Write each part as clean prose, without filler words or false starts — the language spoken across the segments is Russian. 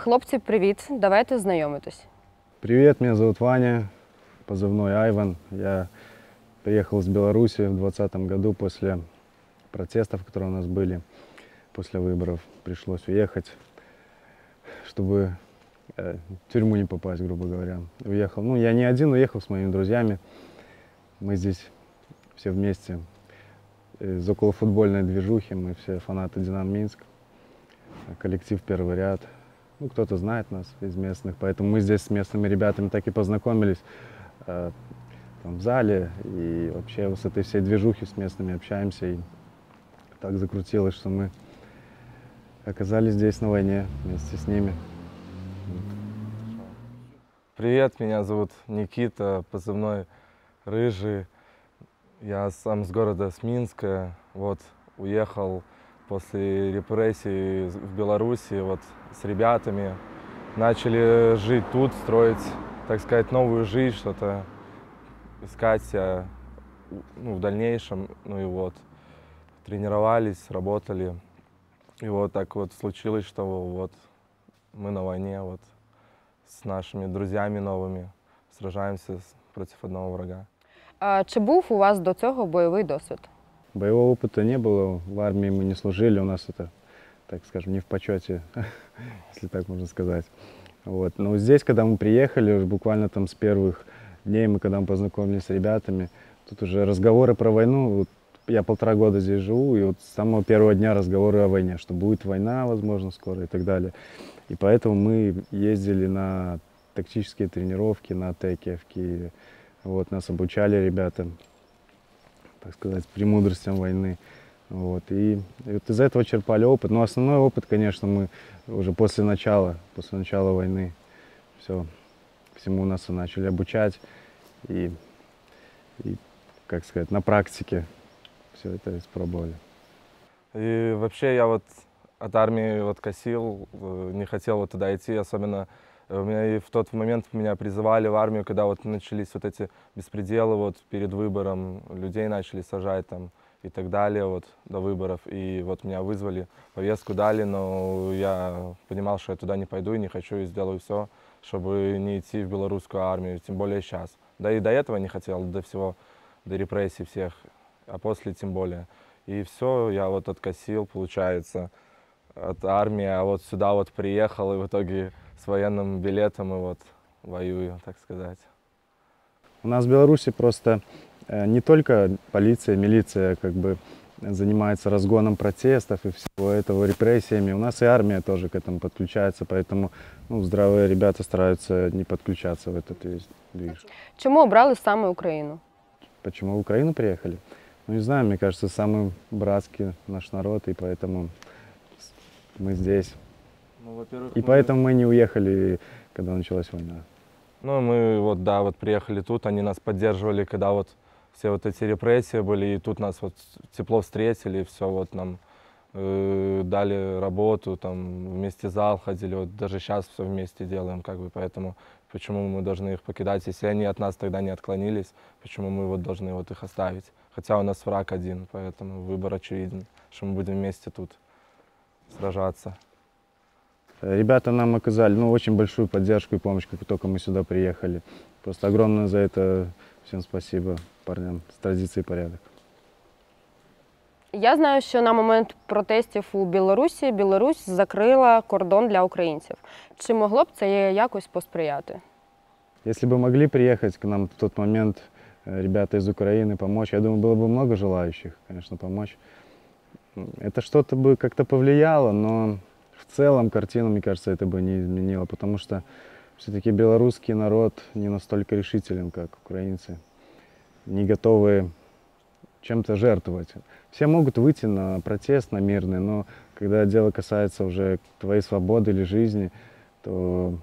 Хлопці, привіт! Давайте знайомитись. Привет, меня зовут Ваня, позывной Айван. Я приехал из Беларуси в 2020 году после протестов, которые у нас были, после выборов. Пришлось уехать, чтобы в тюрьму не попасть, грубо говоря. Уехал. Ну, я не один, уехал с моими друзьями. Мы здесь все вместе из околофутбольной движухи, мы все фанаты «Динамо Минск», коллектив «Первый ряд». Ну, кто-то знает нас из местных, поэтому мы здесь с местными ребятами так и познакомились там, в зале. И вообще с этой всей движухи с местными общаемся. И так закрутилось, что мы оказались здесь на войне вместе с ними. Привет, меня зовут Никита, позывной Рыжий. Я сам с города, с Минска. Вот, уехал после репрессий в Беларуси вот, с ребятами. Начали жить тут, строить, так сказать, новую жизнь, что-то искать себя в дальнейшем. Ну и вот, тренировались, работали. И вот так вот случилось, что вот мы на войне вот, с нашими друзями новыми сражаемся против одного врага. Чи був у вас до цього бойовий досвід? Боевого опыта не было, в армии мы не служили, у нас это, так скажем, не в почете, если так можно сказать. Вот. Но здесь, когда мы приехали, уже буквально там с первых дней, когда мы познакомились с ребятами, тут уже разговоры про войну. Вот я 1,5 года здесь живу, и вот с самого первого дня разговоры о войне, что будет война, возможно, скоро и так далее. И поэтому мы ездили на тактические тренировки, на ТЭКи в Киеве. Вот, нас обучали ребята, так сказать, премудростям войны. Вот, и вот из этого черпали опыт. Но основной опыт, конечно, мы уже после начала войны всему нас и начали обучать. И, как сказать, на практике все это испробовали. И вообще я вот от армии вот косил, не хотел вот туда идти, особенно меня и в тот момент меня призывали в армию, когда вот начались вот эти беспределы вот перед выбором, людей начали сажать там и так далее вот до выборов. И вот меня вызвали, повестку дали, но я понимал, что я туда не пойду и не хочу, и сделаю все, чтобы не идти в белорусскую армию, тем более сейчас. Да и до этого не хотел, до всего, до репрессий всех, а после тем более. И все, я вот откосил, получается, от армии, а вот сюда вот приехал и в итоге с военным билетом и вот воюю, так сказать. У нас в Беларуси просто не только полиция, милиция как бы занимается разгоном протестов и всего этого, репрессиями. У нас и армия тоже к этому подключается, поэтому здравые ребята стараются не подключаться в этот весь движ. Чому обрали саме Україну? Почему в Украину приехали? Ну, не знаю, мне кажется, самый братский наш народ, и поэтому мы здесь. Ну, во-первых, и поэтому мы не уехали, когда началась война. Ну, мы вот, да, вот приехали тут, они нас поддерживали, когда вот все вот эти репрессии были, и тут нас вот тепло встретили, и все, вот нам дали работу, там вместе в зал ходили, вот даже сейчас все вместе делаем, как бы, поэтому почему мы должны их покидать, если они от нас тогда не отклонились, почему мы вот должны вот их оставить, хотя у нас враг один, поэтому выбор очевиден, что мы будем вместе тут сражаться. Ребята нам оказали очень большую поддержку и помощь, как только мы сюда приехали. Просто огромное за это всем спасибо парням с традицией порядок. Я знаю, що на момент протестів у Білорусі Білорусь закрила кордон для українців. Чи могло б це якось посприяти? Если бы могли приехать к нам в тот момент ребята из Украины, помочь, я думаю, было бы много желающих, конечно, помочь. Это что-то бы как-то повлияло, но в целом картину, мне кажется, это бы не изменило, потому что все-таки белорусский народ не настолько решителен, как украинцы, не готовы чем-то жертвовать. Все могут выйти на протест, на мирный, но когда дело касается уже твоей свободы или жизни, то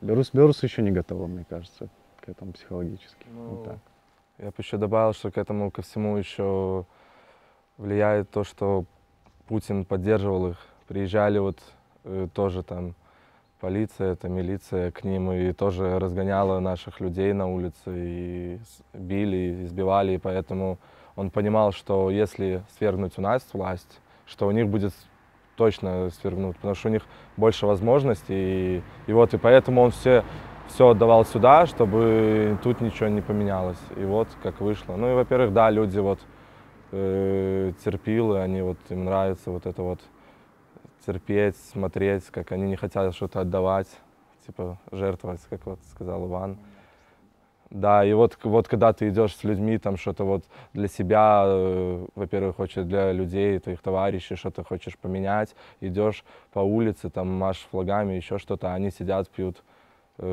белорусы еще не готовы, мне кажется, к этому психологически. Ну, вот так. Я бы еще добавил, что к этому ко всему еще влияет то, что Путин поддерживал их. Приезжали вот тоже там полиция, это милиция к ним, и тоже разгоняла наших людей на улице, и били, и избивали, и поэтому он понимал, что если свергнуть у нас власть, что у них будет точно свергнут, потому что у них больше возможностей. И поэтому он все отдавал сюда, чтобы тут ничего не поменялось. И вот как вышло. Ну и, во-первых, да, люди вот терпилы, они вот, им нравится вот это вот терпеть, смотреть, как они не хотят что-то отдавать, типа жертвовать, как вот сказал Иван. Да, и вот когда ты идешь с людьми, там что-то вот для себя, во-первых, хочешь для людей, твоих товарищей, что-то хочешь поменять, идешь по улице, там машешь флагами, еще что-то, они сидят, пьют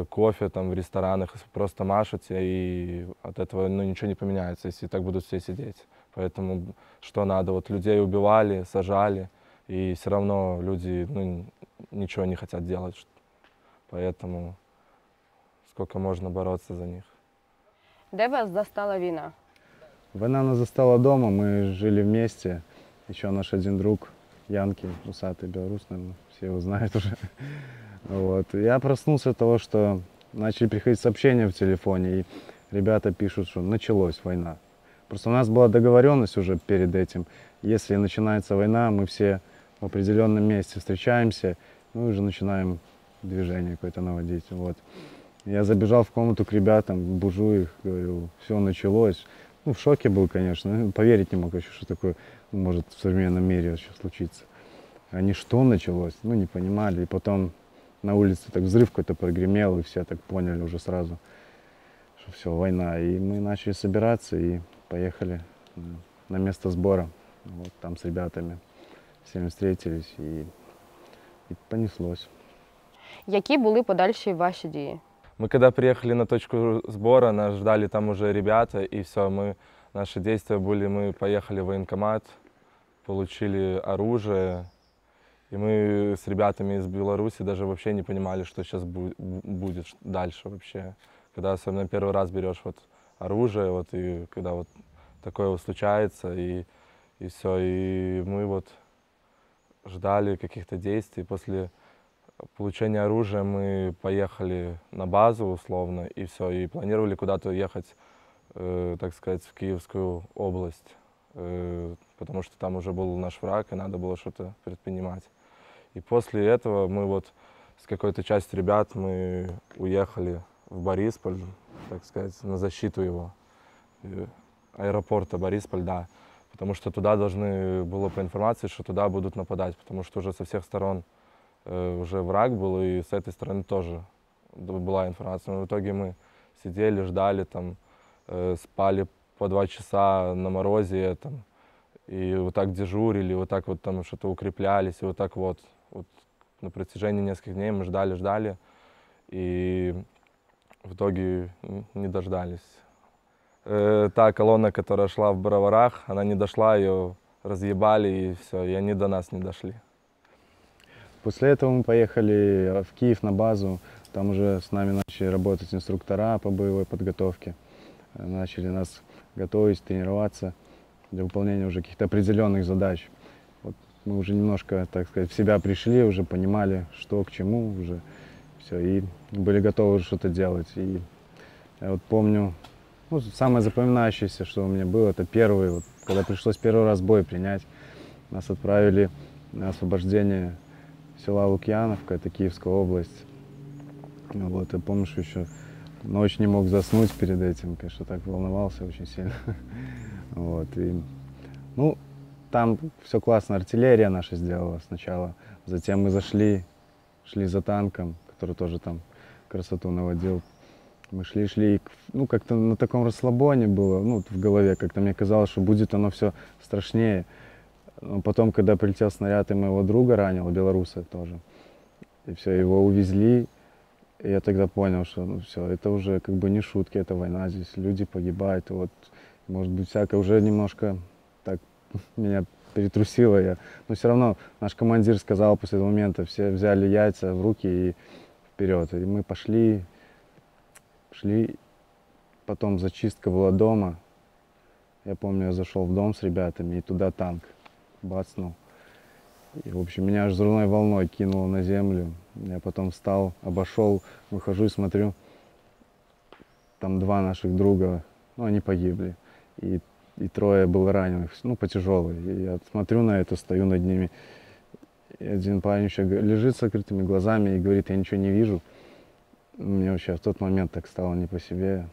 кофе там в ресторанах, просто машут тебе, и от этого ну, ничего не поменяется, если так будут все сидеть. Поэтому что надо, вот людей убивали, сажали, и все равно люди ну, ничего не хотят делать. Поэтому сколько можно бороться за них. Де вас застала війна? Война нас застала дома, мы жили вместе. Еще наш один друг, Янки, усатый белорус, наверное, все его знают уже. Вот. Я проснулся от того, что начали приходить сообщения в телефоне, и ребята пишут, что началась война. Просто у нас была договоренность уже перед этим, если начинается война, мы все в определенном месте встречаемся, мы уже начинаем движение какое-то наводить. Вот. Я забежал в комнату к ребятам, бужу их, говорю, все началось. Ну, в шоке был, конечно, поверить не мог еще, что такое может в современном мире сейчас случиться. Они что началось? Ну, не понимали. И потом на улице так взрыв какой-то прогремел, и все так поняли уже сразу, что все, война. И мы начали собираться и поехали на место сбора. Вот там с ребятами всеми встретились, и понеслось. Які були подальші ваші дії? Мы когда приехали на точку сбора, нас ждали там уже ребята, и все, наши действия были, мы поехали в военкомат, получили оружие, и мы с ребятами из Беларуси даже вообще не понимали, что сейчас будет дальше вообще. Когда особенно первый раз берешь вот оружие, вот, и когда вот такое вот случается, и все, и мы вот ждали каких-то действий. После получения оружия мы поехали на базу условно, и все, и планировали куда-то ехать, так сказать, в Киевскую область, потому что там уже был наш враг, и надо было что-то предпринимать. И после этого мы вот с какой-то частью ребят мы уехали в Борисполь, так сказать, на защиту его, аэропорта Борисполь, да, потому что туда должны было по информации, что туда будут нападать, потому что уже со всех сторон уже враг был, и с этой стороны тоже была информация. Но в итоге мы сидели, ждали, там, спали по 2 часа на морозе, там, и вот так дежурили, вот так вот там что-то укреплялись, и вот так вот на протяжении нескольких дней мы ждали, и в итоге не дождались. Та колонна, которая шла в Броварах, она не дошла, ее разъебали, и все, и они до нас не дошли. После этого мы поехали в Киев на базу, там уже с нами начали работать инструктора по боевой подготовке, начали нас готовить, тренироваться для выполнения уже каких-то определенных задач. Вот мы уже немножко, так сказать, в себя пришли, уже понимали, что к чему, уже все, и были готовы уже что-то делать. И я вот помню, ну, самое запоминающееся, что у меня было, это первый, вот, когда пришлось первый раз бой принять, нас отправили на освобождение села Лукьяновка, это Киевская область. Вот, я помню, что еще ночь не мог заснуть перед этим, конечно, так волновался очень сильно. Вот, и, ну, там все классно, артиллерия наша сделала сначала, затем мы шли за танком, который тоже там красоту наводил. Мы шли, ну, как-то на таком расслабоне было, ну, в голове, как-то мне казалось, что будет оно все страшнее. Но потом, когда прилетел снаряд, и моего друга ранил, белоруса тоже, и все, его увезли, и я тогда понял, что ну, все, это уже как бы не шутки, это война, здесь люди погибают, и вот, может быть, всякое уже немножко так меня перетрусило. Но все равно наш командир сказал после этого момента, все взяли яйца в руки и вперед. И мы пошли, потом зачистка была дома. Я помню, я зашел в дом с ребятами, и туда танк бацнул. И, в общем, меня аж взрывной волной кинуло на землю. Я потом встал, обошел, выхожу и смотрю, там 2 наших друга, ну, они погибли. И 3 было раненых, ну, по тяжелой. И я смотрю на это, стою над ними. И один парень еще лежит с закрытыми глазами и говорит, я ничего не вижу. Мне вообще в тот момент так стало не по себе,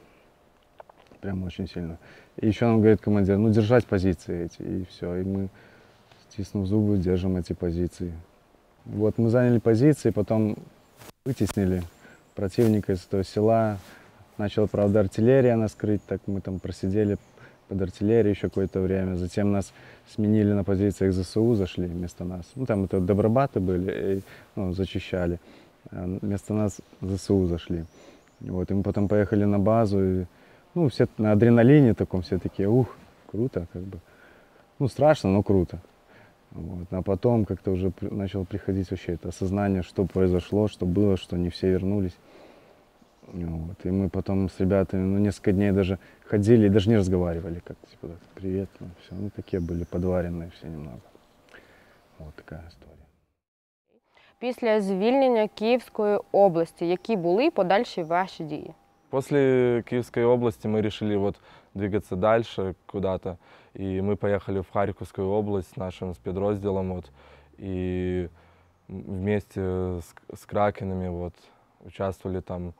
прям очень сильно. И еще нам говорит командир, ну держать позиции эти, и все. И мы, стиснув зубы, держим эти позиции. Вот мы заняли позиции, потом вытеснили противника из этого села. Начала, правда, артиллерия нас крыть, так мы там просидели под артиллерией еще какое-то время. Затем нас сменили на позициях ЗСУ, зашли вместо нас. Ну, там это добробаты были, и, ну, зачищали. А вместо нас ЗСУ зашли. Вот, и мы потом поехали на базу, и, ну, все на адреналине таком, все такие, ух, круто, как бы. Ну, страшно, но круто. Вот. А потом как-то уже начало приходить вообще это осознание, что произошло, что было, что не все вернулись. Вот. И мы потом с ребятами, ну, несколько дней даже ходили и даже не разговаривали, как типа, привет, ну, все, ну, такие были подваренные все немного. Вот такая історія. Після звільнення Київської області, які були подальші ваші дії? После Киевской области мы решили вот двигаться дальше куда-то. И мы поехали в Харьковскую область с нашим спецразделом. Вот, и вместе с Кракенами вот, участвовали там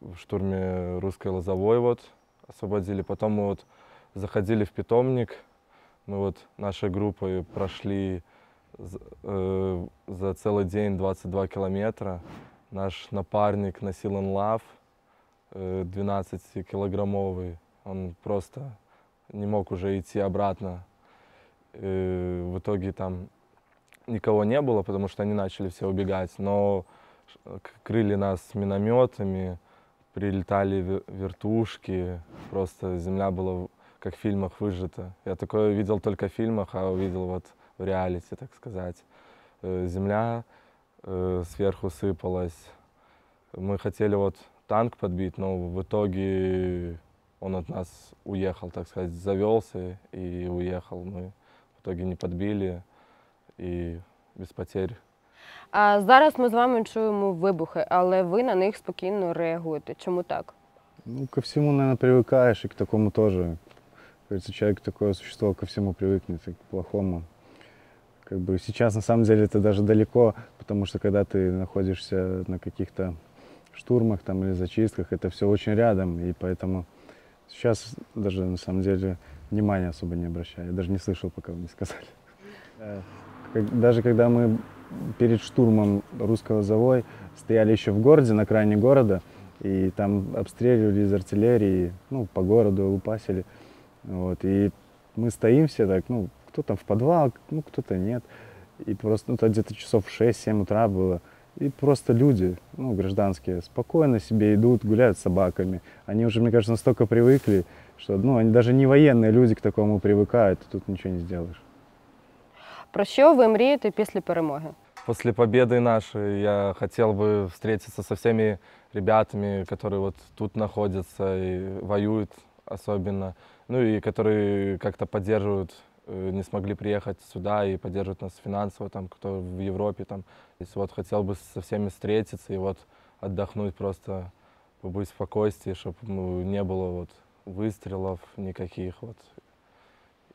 в штурме русской Лозовой. Вот, освободили. Потом мы вот заходили в питомник. Мы вот нашей группой прошли за целый день 22 километра. Наш напарник носил анлав 12-килограммовый. Он просто не мог уже идти обратно. В итоге там никого не было, потому что они начали все убегать. Но крыли нас минометами, прилетали вертушки. Просто земля была как в фильмах выжата. Я такое видел только в фильмах, а увидел вот в реалити, так сказать. Земля сверху сыпалась. Мы хотели вот танк подбить, но в итоге он от нас уехал, так сказать, завелся и уехал. Мы в итоге не подбили и без потерь. А зараз ми з вами чуємо вибухи, але ви на них спокійно реагуєте. Чому так? Ну, ко всему, наверное, привыкаешь, и к такому тоже. Кажется, человек такое существо ко всему привыкнет, и к плохому. Как бы сейчас, на самом деле, это даже далеко, потому что когда ты находишься на каких-то штурмах там, или зачистках, это все очень рядом, и поэтому сейчас даже, на самом деле, внимания особо не обращаю. Я даже не слышал, пока вы не сказали. Даже когда мы перед штурмом русской Лозовой стояли еще в городе, на окраине города, и там обстреливали из артиллерии, ну, по городу лупасили. Вот, и мы стоим все так, ну, кто-то в подвал, ну, кто-то нет. И просто, ну, это где-то часов 6-7 утра было. И просто люди, ну, гражданские, спокойно себе идут, гуляют с собаками. Они уже, мне кажется, настолько привыкли, что, ну, они даже не военные люди к такому привыкают, и тут ничего не сделаешь. Про що ви мрієте після перемоги? После победы нашей я хотел бы встретиться со всеми ребятами, которые вот тут находятся и воюют особенно, ну и которые как-то поддерживают, не смогли приехать сюда и поддерживают нас финансово, там, кто в Европе. Там. Вот хотел бы со всеми встретиться и вот отдохнуть просто, побыть в спокойствии, чтобы не было вот выстрелов никаких, вот,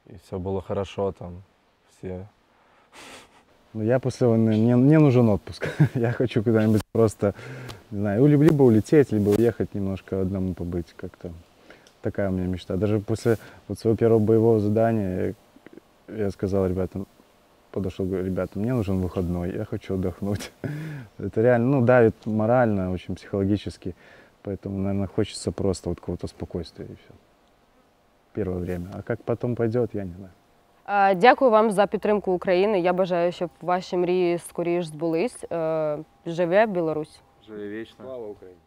и все было хорошо там, все. Ну, я после войны, мне нужен отпуск. Я хочу куда-нибудь просто, не знаю, либо улететь, либо уехать немножко одному побыть как-то. Такая у меня мечта. Даже после вот своего первого боевого задания я сказал ребятам, подошел, говорю, ребята, мне нужен выходной, я хочу отдохнуть. Это реально, ну, давит морально, очень психологически. Поэтому, наверное, хочется просто вот какого-то спокойствия и все. Первое время. А как потом пойдет, я не знаю. Дякую вам за підтримку України. Я бажаю, щоб ваші мрії скоріш збулись. Живе Білорусь! Живе вечно. Слава Україні!